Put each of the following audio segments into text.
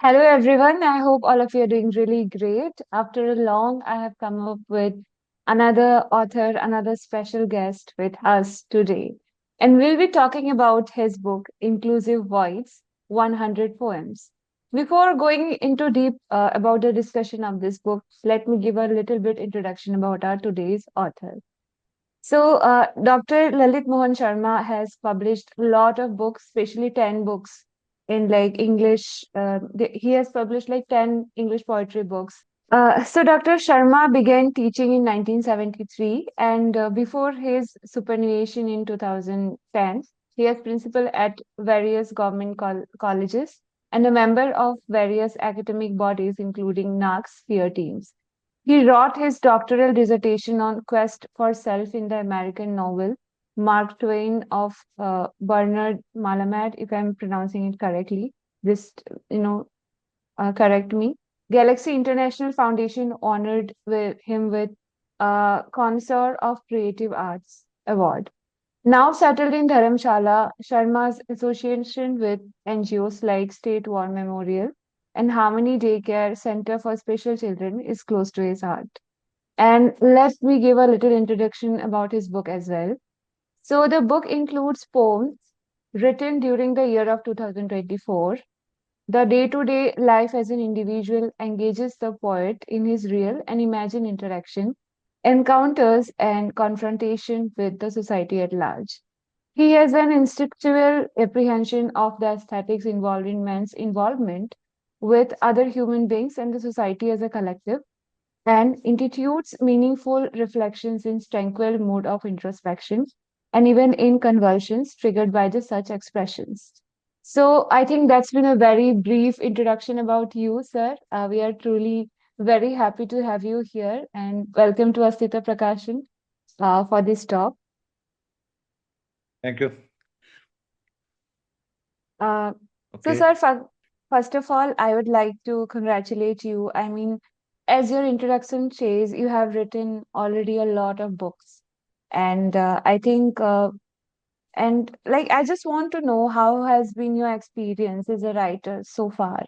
Hello everyone. I hope all of you are doing really great. After a long, I have come up with another author, another special guest with us today. And we'll be talking about his book, Inclusive Voice 100 Poems. Before going into deep about the discussion of this book, let me give a little bit introduction about our today's author. Dr. Lalit Mohan Sharma has published a lot of books, especially 10 books in like English. He has published like 10 English poetry books. Dr. Sharma began teaching in 1973, and before his superannuation in 2010, he was principal at various government colleges and a member of various academic bodies, including NAAC peer teams. He wrote his doctoral dissertation on Quest for Self in the American novel Mark Twain of Bernard Malamud, if I'm pronouncing it correctly. Just, you know, correct me. Galaxy International Foundation honored him with Connoisseur of Creative Arts Award. Now settled in Dharamshala, Sharma's association with NGOs like State War Memorial and Harmony Daycare Center for Special Children is close to his heart. And let me give a little introduction about his book as well. So, the book includes poems written during the year of 2024. The day to day life as an individual engages the poet in his real and imagined interaction, encounters, and confrontation with the society at large. He has an instinctual apprehension of the aesthetics involved in man's involvement with other human beings and the society as a collective, and institutes meaningful reflections in tranquil mood of introspection and even in convulsions triggered by the such expressions. So I think that's been a very brief introduction about you, sir. We are truly very happy to have you here and welcome to Astita Prakashan for this talk. Thank you. Uh, so, Okay. sir, first of all, I would like to congratulate you. I mean, as your introduction says, you have written already a lot of books. And I think, and like, I just want to know how has been your experience as a writer so far?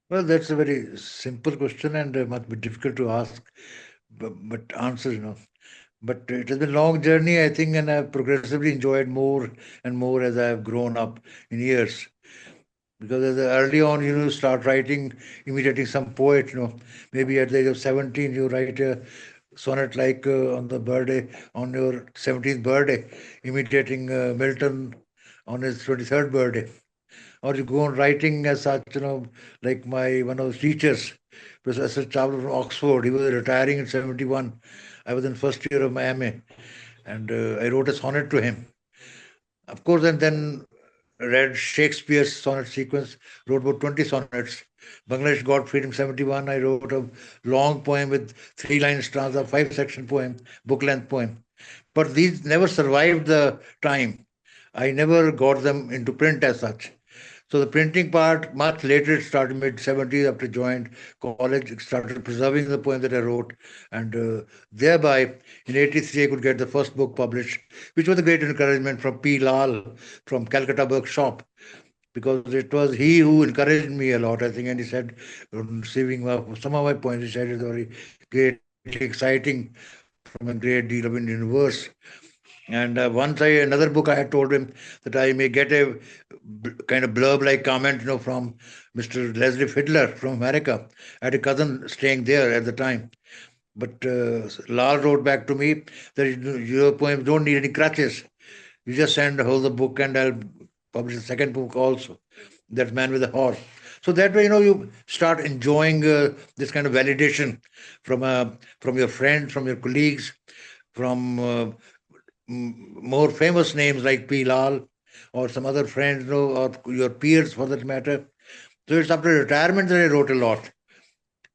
Well, that's a very simple question and must be difficult to ask, but answer. But it has been a long journey, I think, and I've progressively enjoyed more and more as I've grown up in years. Because early on, you start writing, imitating some poet, maybe at the age of 17, you write a sonnet like on the birthday, on your 17th birthday, imitating Milton on his 23rd birthday. Or you go on writing as such, like my one of the teachers, Professor Chawla from Oxford, he was retiring in 71. I was in first year of my MA, and I wrote a sonnet to him. Of course, and then read Shakespeare's sonnet sequence, wrote about 20 sonnets. Bangladesh got freedom 71. I wrote a long poem with three-line stanza, five-section poem, book-length poem. But these never survived the time. I never got them into print as such. So the printing part, much later, it started mid 70s after I joined college, started preserving the poem that I wrote. And thereby, in 83, I could get the first book published, which was a great encouragement from P. Lal from Calcutta Bookshop, because it was he who encouraged me a lot, I think. And he said, receiving some of my poems, he said it's very great, exciting from a great deal of Indian verse. And once another book, I had told him that I may get a kind of blurb like comment, from Mr. Leslie Fiddler from America. I had a cousin staying there at the time. But Lal wrote back to me that your poems don't need any crutches. You just send hold the book and I'll publish the second book also. That Man with a Horse. So that way, you start enjoying this kind of validation from your friends, from your colleagues, from more famous names like P. Lal or some other friends, or your peers for that matter. So it's after retirement that I wrote a lot.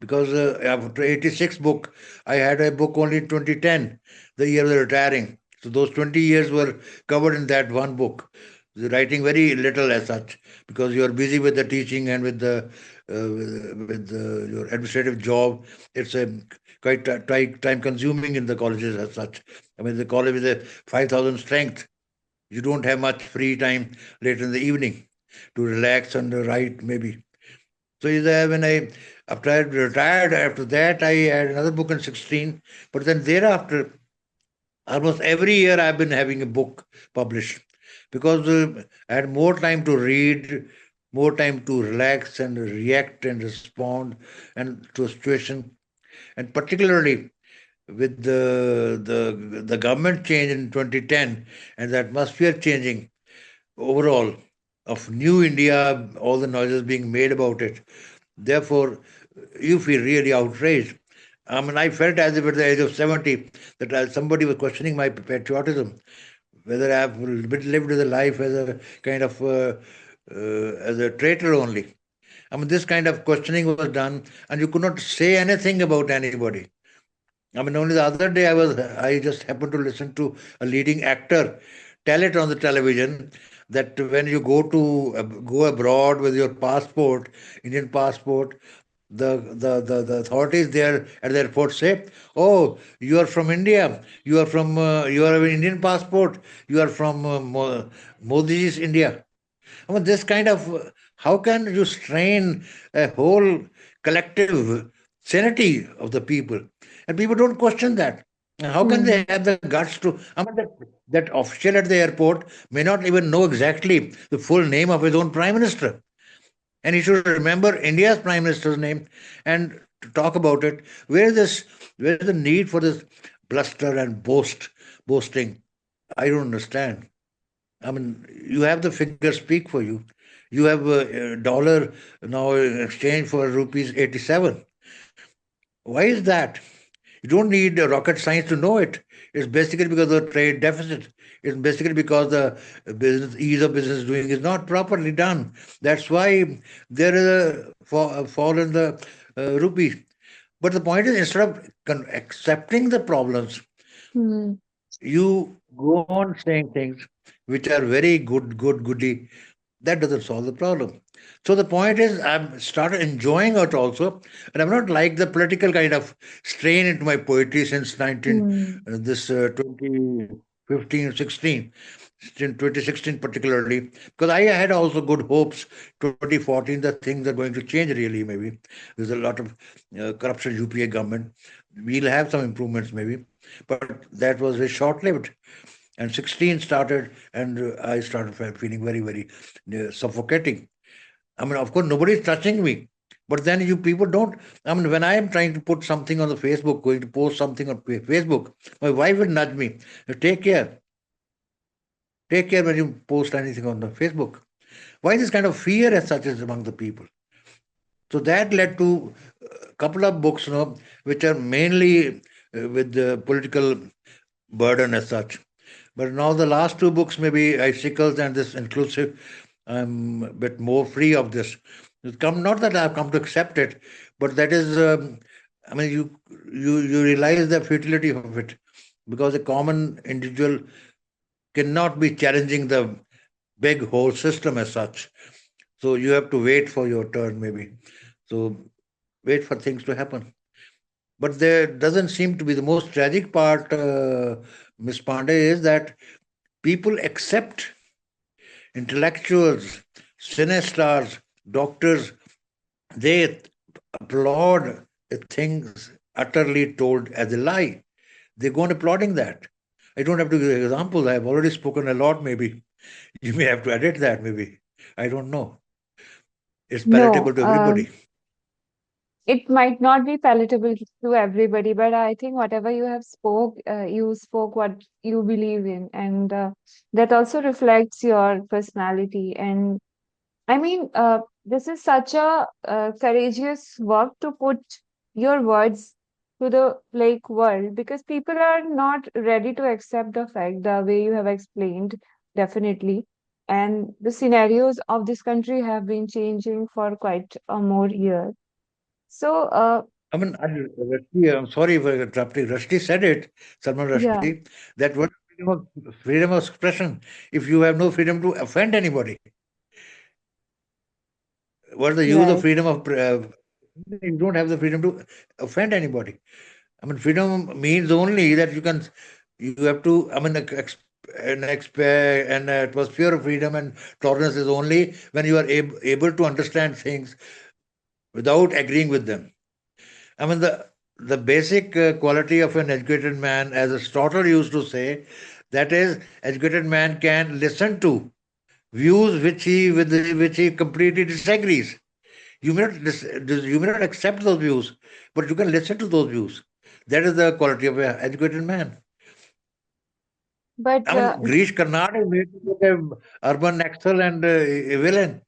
Because after 86 book, I had a book only in 2010, the year of the retiring. So those 20 years were covered in that one book. Writing very little as such, because you are busy with the teaching and with the your administrative job. It's a quite time consuming in the colleges as such. I mean, the college is a 5,000 strength. You don't have much free time later in the evening to relax and write, maybe. So when after I retired, after that, I had another book in 16. But then thereafter, almost every year I've been having a book published because I had more time to read, more time to relax and react and respond and to a situation. And particularly with the government change in 2010 and the atmosphere changing overall of new India, all the noises being made about it. Therefore, you feel really outraged. I mean, I felt as if at the age of 70 that somebody was questioning my patriotism, whether I've lived a life as a kind of as a traitor only. I mean, this kind of questioning was done, and you could not say anything about anybody. I mean, only the other day I just happened to listen to a leading actor tell it on the television that when you go abroad with your passport, Indian passport, the authorities there at the airport say, "Oh, you are from India. You have an Indian passport. You are from Modi's India." I mean, this kind of how can you strain a whole collective sanity of the people? And people don't question that. And how can they Hmm. have the guts to? I mean, that official at the airport may not even know exactly the full name of his own prime minister. And he should remember India's prime minister's name and to talk about it. Where is the need for this bluster and boasting? I don't understand. I mean, you have the figures speak for you. You have a dollar now in exchange for rupees 87. Why is that? You don't need rocket science to know it. It's basically because of the trade deficit. It's basically because the business ease of business doing is not properly done. That's why there is a fall in the rupee. But the point is, instead of accepting the problems, Hmm. you go on saying things which are very goody. That doesn't solve the problem. So the point is, I've started enjoying it also, and I've not liked the political kind of strain into my poetry since 19 Hmm. this 2015 16, in 2016 particularly, because I had also good hopes. 2014, the things are going to change really. Maybe there's a lot of corruption UPA government. We'll have some improvements maybe, but that was very short lived. And 16 started, and I started feeling very suffocating. I mean, of course, nobody is touching me. But then you people don't. I mean, when I am trying to put something on the Facebook, going to post something on Facebook, my wife will nudge me. Take care. Take care when you post anything on the Facebook. Why this kind of fear as such is among the people? So that led to a couple of books, which are mainly with the political burden as such. But now the last two books, maybe Icicles and this Inclusive, I'm a bit more free of this. It's come not that I've come to accept it, but that is, I mean, you realize the futility of it, because a common individual cannot be challenging the big whole system as such. So you have to wait for your turn, maybe. So wait for things to happen. But there doesn't seem to be the most tragic part, Ms. Pandey, is that people accept intellectuals, cinestars, doctors, they applaud things utterly told as a lie. They go on applauding that. I don't have to give examples. I've already spoken a lot, maybe. You may have to edit that, maybe. I don't know. It's No, palatable to everybody. it might not be palatable to everybody, but I think whatever you spoke what you believe in, and that also reflects your personality. And I mean, this is such a courageous work to put your words to the like world, because people are not ready to accept the fact the way you have explained, definitely. And the scenarios of this country have been changing for quite a more year. So, I mean, I'm sorry for interrupting. Rushdie said it, Salman yeah, Rushdie, that what freedom of expression if you have no freedom to offend anybody? What's the use of right. freedom of you don't have the freedom to offend anybody? I mean, freedom means only that you have to. I mean, an atmosphere of freedom and tolerance is only when you are able to understand things without agreeing with them. I mean, the basic quality of an educated man, as Aristotle used to say, that is, educated man can listen to views which he completely disagrees. You may not accept those views, but you can listen to those views. That is the quality of an educated man. But I mean, Grish Karnad is made to look a urban excel and a villain.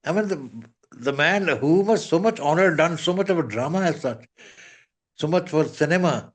I mean, the man who was so much honor, done so much of a drama as such, so much for cinema.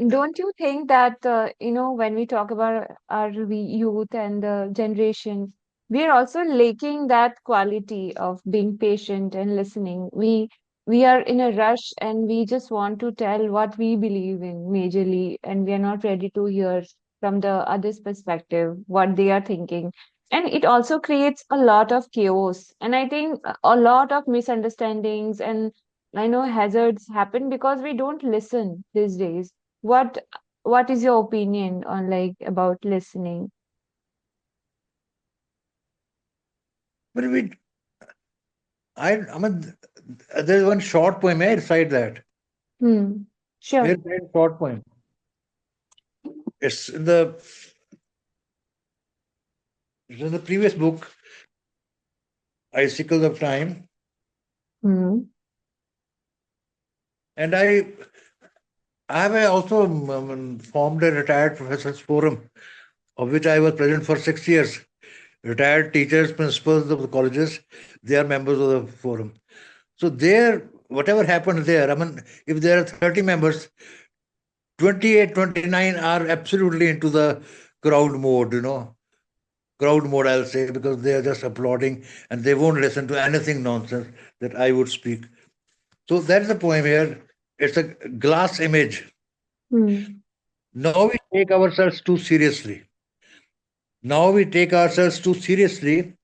don't you think that, when we talk about our youth and the generation, we are also lacking that quality of being patient and listening. We are in a rush and we just want to tell what we believe in majorly, and we are not ready to hear from the other's perspective what they are thinking. And it also creates a lot of chaos. And I think a lot of misunderstandings and I know hazards happen because we don't listen these days. What what is your opinion on like about listening? But I mean, there's one short poem. May I recite that? Hmm. May I Sure. recite a short poem? It's in the previous book, Icicles of Time, Hmm. and I have also formed a retired professors forum, of which I was president for 6 years. Retired teachers, principals of the colleges, they are members of the forum. So there, whatever happened there, I mean, if there are 30 members, 28, 29 are absolutely into the crowd mode, crowd mode, I'll say, because they are just applauding and they won't listen to anything nonsense that I would speak. So that's the poem here. It's a glass image. Hmm. Now we take ourselves too seriously. Now we take ourselves too seriously.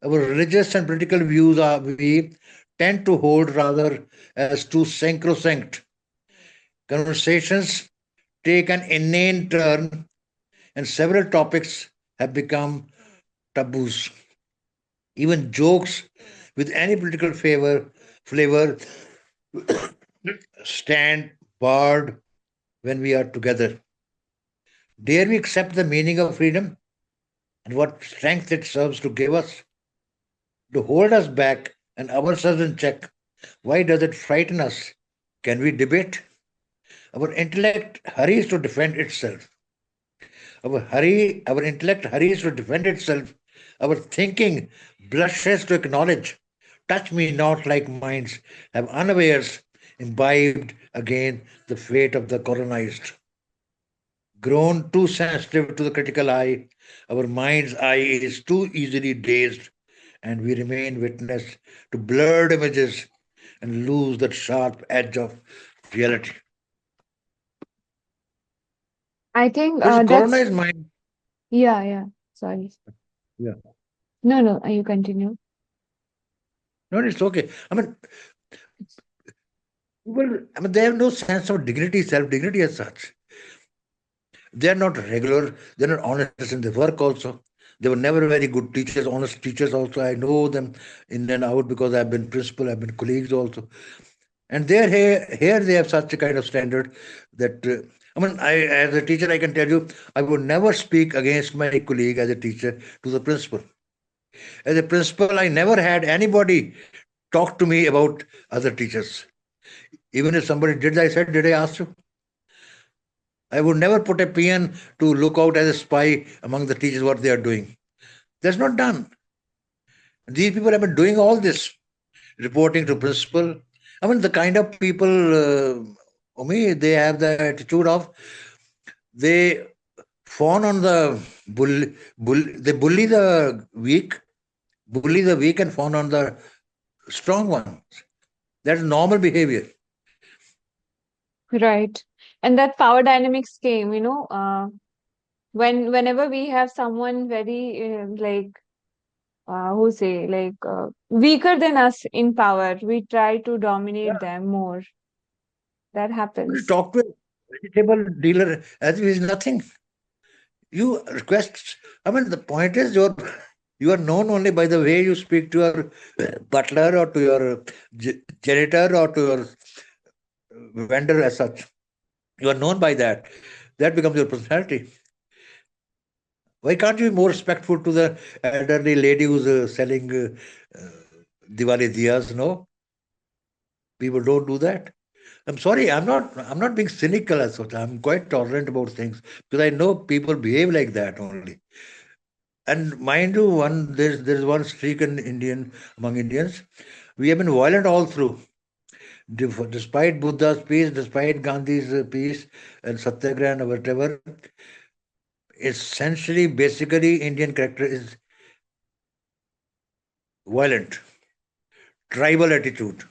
Our religious and political views are we tend to hold rather as too sacrosanct. Conversations take an inane turn, and several topics have become taboos. Even jokes with any political flavor stand barred when we are together. Dare we accept the meaning of freedom and what strength it serves to give us, to hold us back and ourselves in check? Why does it frighten us? Can we debate? Our intellect hurries to defend itself. Our intellect hurries to defend itself. Our thinking blushes to acknowledge. Touch me not like minds have unawares imbibed again the fate of the colonized. Grown too sensitive to the critical eye, our mind's eye is too easily dazed, and we remain witness to blurred images and lose that sharp edge of reality. I think This that's colonized mind, yeah, yeah. Sorry. yeah, No, no, you continue. no, it's okay. They have no sense of dignity, self dignity as such. They are not regular, they're not honest in their work also. They were never very good teachers, honest teachers also. I know them in and out because I've been principal, I've been colleagues also. And here they have such a kind of standard that, as a teacher, I can tell you, I would never speak against my colleague as a teacher to the principal. As a principal, I never had anybody talk to me about other teachers. Even if somebody did, I said, did I ask you? I would never put a PN to look out as a spy among the teachers what they are doing. That's not done. These people have been doing all this, reporting to principal. I mean, the kind of people, they have the attitude of they fawn on the they bully the weak and fawn on the strong ones. That's normal behavior. Right. And that power dynamics came, whenever we have someone very who say weaker than us in power, we try to dominate Yeah. them more. That You happens. talk to a vegetable dealer as if he's nothing. You request. I mean, the point is you are known only by the way you speak to your butler or to your janitor or to your vendor as such. You are known by that. That becomes your personality. Why can't you be more respectful to the elderly lady who's selling Diwali diyas? No, people don't do that. I'm sorry. I'm not being cynical as such. I'm quite tolerant about things because I know people behave like that only. And mind you, there's one streak in Indian among Indians. We have been violent all through. Despite Buddha's peace, despite Gandhi's peace and Satyagraha and whatever, essentially, basically, Indian character is violent, tribal attitude.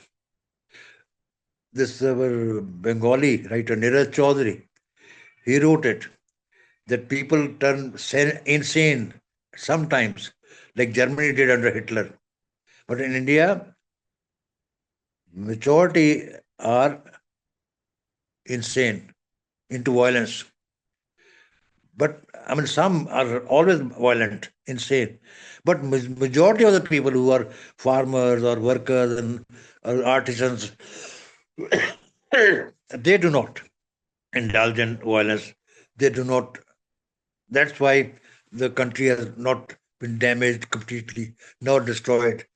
This our Bengali writer Niraj Chaudhary, he wrote it that people turn insane sometimes, like Germany did under Hitler. But in India, majority are insane into violence. But I mean, some are always violent, insane. But majority of the people who are farmers or workers and or artisans, they do not indulge in violence. They do not. That's why the country has not been damaged completely, not destroyed.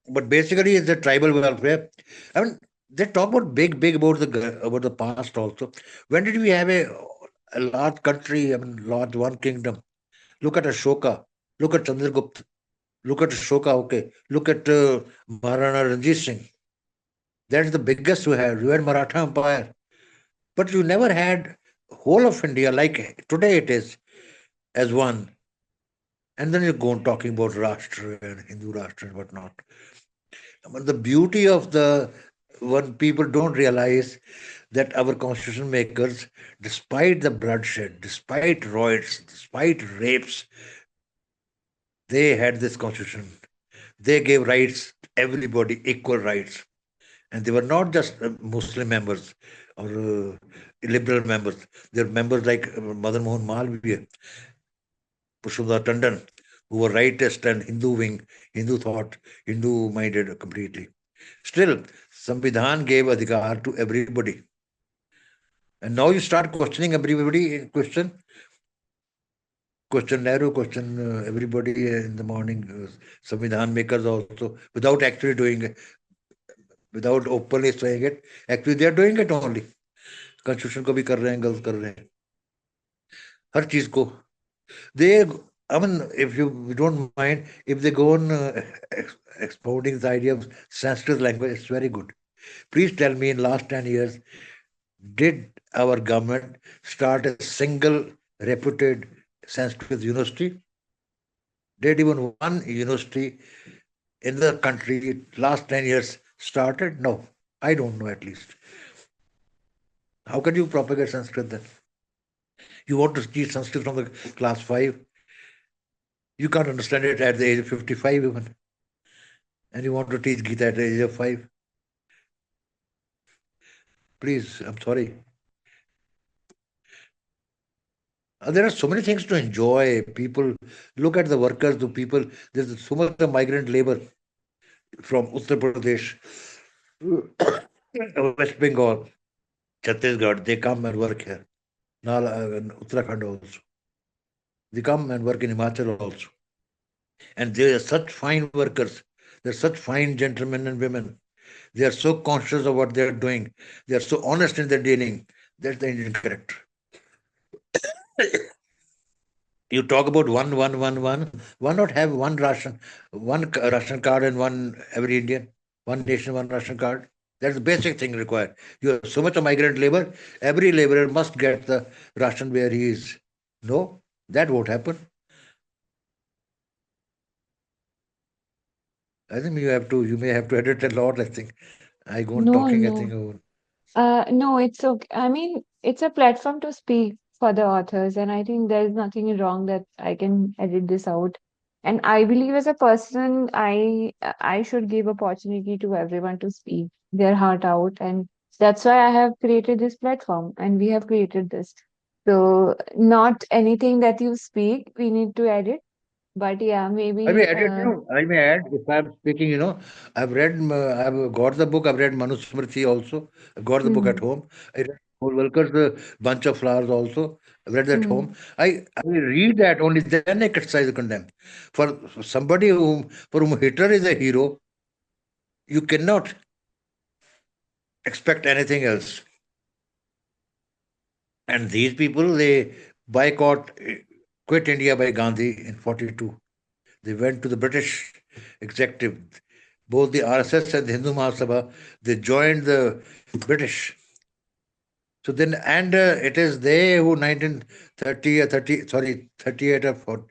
But basically, it's a tribal welfare. I mean, they talk about big about about the past also. When did we have a large country? I mean, large one kingdom. Look at Ashoka. Look at Chandragupta. Look at Ashoka. Okay. Look at Maharana Ranjit Singh. That's the biggest we had. We had Maratha Empire, but you never had whole of India like today it is as one. And then you go on talking about Rashtra and Hindu Rashtra and whatnot. But the beauty of the what people don't realize that our constitution makers, despite the bloodshed, despite riots, despite rapes, they had this constitution. They gave rights to everybody, equal rights. And they were not just Muslim members or liberal members. They were members like Madan Mohan Malviya, Pushpendra Tandon, who were rightist and Hindu wing, Hindu thought, Hindu minded completely. Still, Samvidhan gave adhikar to everybody. And now you start questioning everybody, question Nehru, question everybody in the morning, Samvidhan makers also, without actually doing it, without openly saying it. Actually, they are doing it only. Constitution को भी कर रहे हैं, girls कर रहे हैं. हर चीज को. They, I mean, if you don't mind, if they go on expounding the idea of Sanskrit language, it's very good. Please tell me in last 10 years, did our government start a single reputed Sanskrit university? Did even one university in the country last 10 years started? No, I don't know at least. How can you propagate Sanskrit then? You want to teach Sanskrit from the class 5? You can't understand it at the age of 55 even. And you want to teach Gita at the age of 5? Please, I'm sorry. There are so many things to enjoy. People look at the workers, the people. There's so much of migrant labor from Uttar Pradesh, West Bengal, Chhattisgarh. They come and work here. And Uttarakhand also. They come and work in Himachal also. And they are such fine workers. They're such fine gentlemen and women. They are so conscious of what they are doing. They are so honest in their dealing. That's the Indian character. You talk about one. Why not have one ration card and one every Indian? One nation, one ration card. That's the basic thing required. You have so much of migrant labor. Every laborer must get the ration where he is. No, that won't happen. I think you have to. You may have to edit a lot. I think I go on No, talking. I think. no. Oh, No, it's okay. I mean, it's a platform to speak for the authors, and I think there's nothing wrong that I can edit this out. And I believe as a person, I should give opportunity to everyone to speak their heart out, and that's why I have created this platform, and we have created this. So not anything that you speak, we need to edit. But yeah, I may maybe add it, I may add, if I'm speaking, I've got the book, I've read Manusmriti also, I've got the book at hmm, home. I read Golwalkar's Bunch of Flowers also, I've read that at home. hmm, I read that, only then I criticize and condemn. For somebody for whom Hitler is a hero, you cannot expect anything else. And these people, they boycott, quit India by Gandhi in 42. They went to the British executive, both the RSS and the Hindu Mahasabha. They joined the British. So then, and it is they who 1930 or 30, sorry, 38 or 40,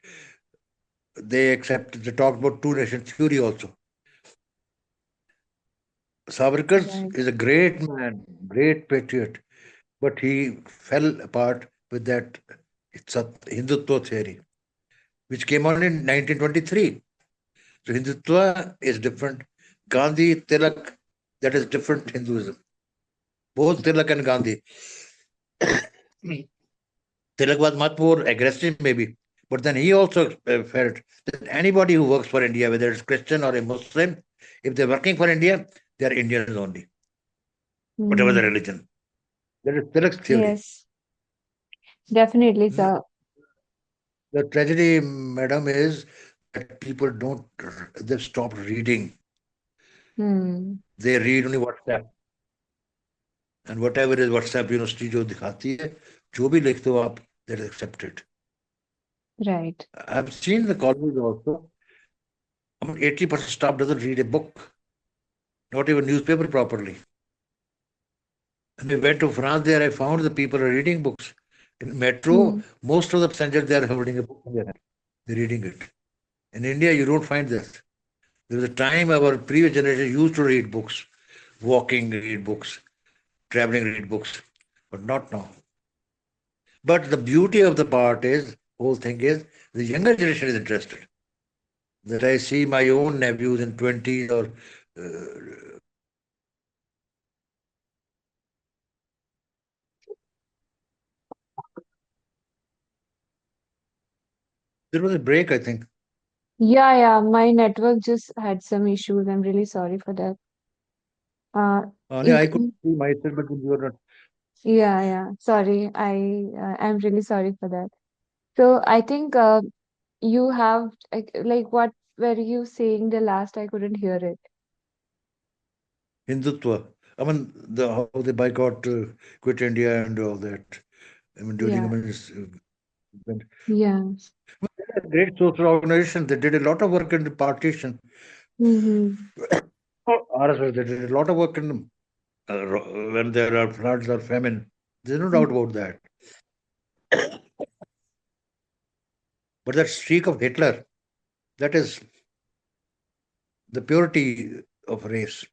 they accepted, they talked about two nation theory also. Savarkar right. is a great man, great patriot, but he fell apart with that Hindutva theory, which came on in 1923. So Hindutva is different. Gandhi, Tilak, that is different Hinduism. Both Tilak and Gandhi. Tilak was much more aggressive, maybe, but then he also felt that anybody who works for India, whether it's Christian or a Muslim, if they're working for India, they are Indians only, whatever the Hmm. religion. That is Tilak's theory. Yes, definitely, Mm, sir. the tragedy, madam, is that people don't, they've stopped reading. Hmm. They read only WhatsApp. And whatever is WhatsApp university जो दिखाती है जो भी लिखते हो आप that is accepted. Right. I've seen the colleges also. I mean, 80% staff doesn't read a book, not even newspaper properly. And we went to France there, I found the people are reading books. In metro, Hmm. most of the passengers they are holding a book in their hand. They're reading it. In India, you don't find this. There was a time our previous generation used to read books, walking, read books, traveling, read books, but not now. But the beauty of the part is, whole thing is, the younger generation is interested. That I see my own nephews in 20s or there was a break, I think. Yeah, yeah, my network just had some issues. I'm really sorry for that. Uh, Yeah, you I could can, see myself, but you were not. yeah, yeah. Sorry, I'm really sorry for that. So I think you have like what were you saying the last? I couldn't hear it. Hindutva. I mean, how they boycott, quit India and all that. I mean, during, I Yeah, mean, yeah. a great social organization. They did a lot of work in the partition. Mm-hmm. RSS, they did a lot of work in when there are floods or famine. There's no doubt about that. But that streak of Hitler, that is the purity of race.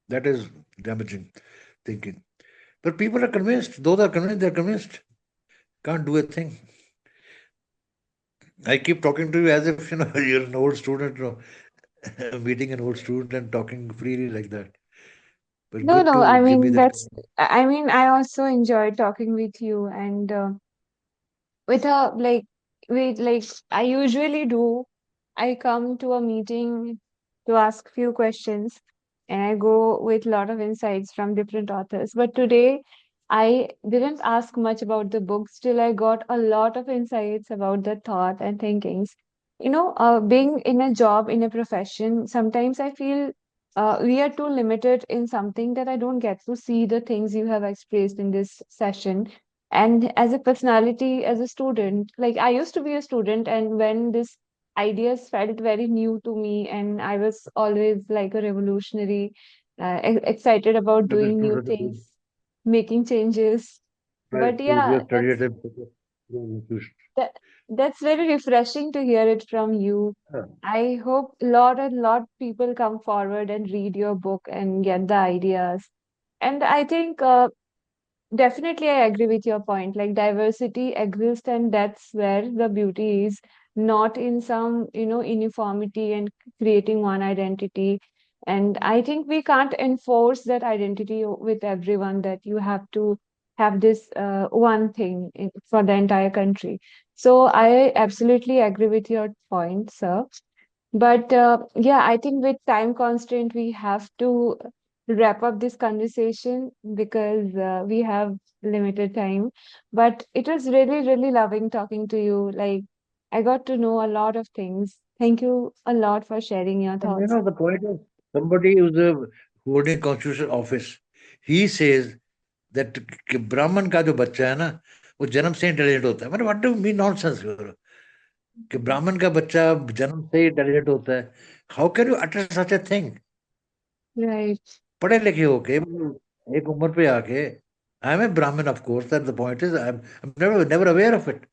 That is damaging thinking. But people are convinced. Those are convinced. They're convinced. Can't do a thing. I keep talking to you as if you're an old student, meeting an old student and talking freely like that. But No, good no. to I give me mean that. I mean, I also enjoy talking with you and with a like with like I usually do. I come to a meeting to ask few questions and I go with a lot of insights from different authors. But today I didn't ask much about the book, still I got a lot of insights about the thought and thinkings. Being in a job, in a profession, sometimes I feel we are too limited in something that I don't get to see the things you have expressed in this session. And as a personality, as a student, like I used to be a student, and when this ideas felt very new to me, and I was always like a revolutionary, excited about That is doing true. new That is true. things, making changes. Right. But You yeah, have studied at a that that's very refreshing to hear it from you. yeah. I hope lot people come forward and read your book and get the ideas. And I think definitely, I agree with your point. Like diversity exists, and that's where the beauty is, not in some, uniformity and creating one identity. And I think we can't enforce that identity with everyone that you have to. have this one thing for the entire country. So I absolutely agree with your point, sir. But yeah, I think with time constraint, we have to wrap up this conversation because we have limited time. But it was really, really loving talking to you. Like, I got to know a lot of things. Thank you a lot for sharing your And thoughts. the point is, somebody who's holding constitutional office, he says that Brahman का जो बच्चा है ना, वो जन्म से intelligent होता है. मतलब what do you mean nonsense? कि ब्राह्मण का बच्चा जन्म से ही इंटेलिजेंट होता है. How can you utter such a thing? Right. पढ़े लिखे होके एक उम्र पे आके, I am a Brahmin, of course. That the point is, I'm never aware of it.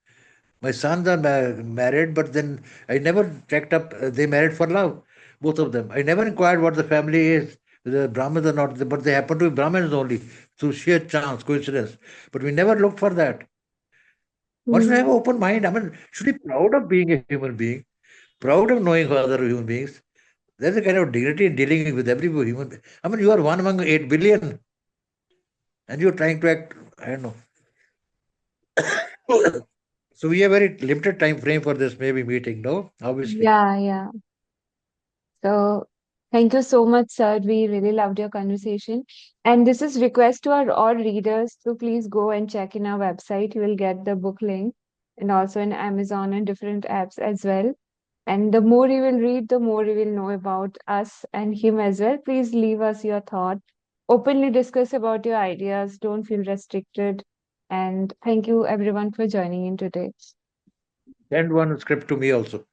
My sons are married, but then I never checked up. They married for love, both of them. I never inquired what the family is, whether Brahmins or not, but they happen to be Brahmins only through sheer chance, coincidence. But we never looked for that. One should have Hmm. an open mind. I mean, should be proud of being a human being, proud of knowing other human beings. There's a kind of dignity in dealing with every human being. I mean, you are one among 8 billion, and you're trying to act, I don't know. So we have very limited time frame for this maybe meeting, no? Obviously. Yeah, yeah. So thank you so much, sir. We really loved your conversation. And this is request to our all readers to please go and check in our website. You will get the book link and also in Amazon and different apps as well. And the more you will read, the more you will know about us and him as well. Please leave us your thought. Openly discuss about your ideas. Don't feel restricted. And thank you everyone for joining in today. Send one script to me also.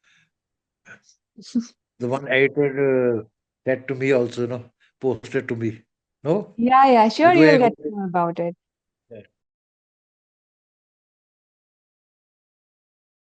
The one edited that to me also, posted to me. No? Yeah, yeah, sure, Do I you'll go? get to know about it.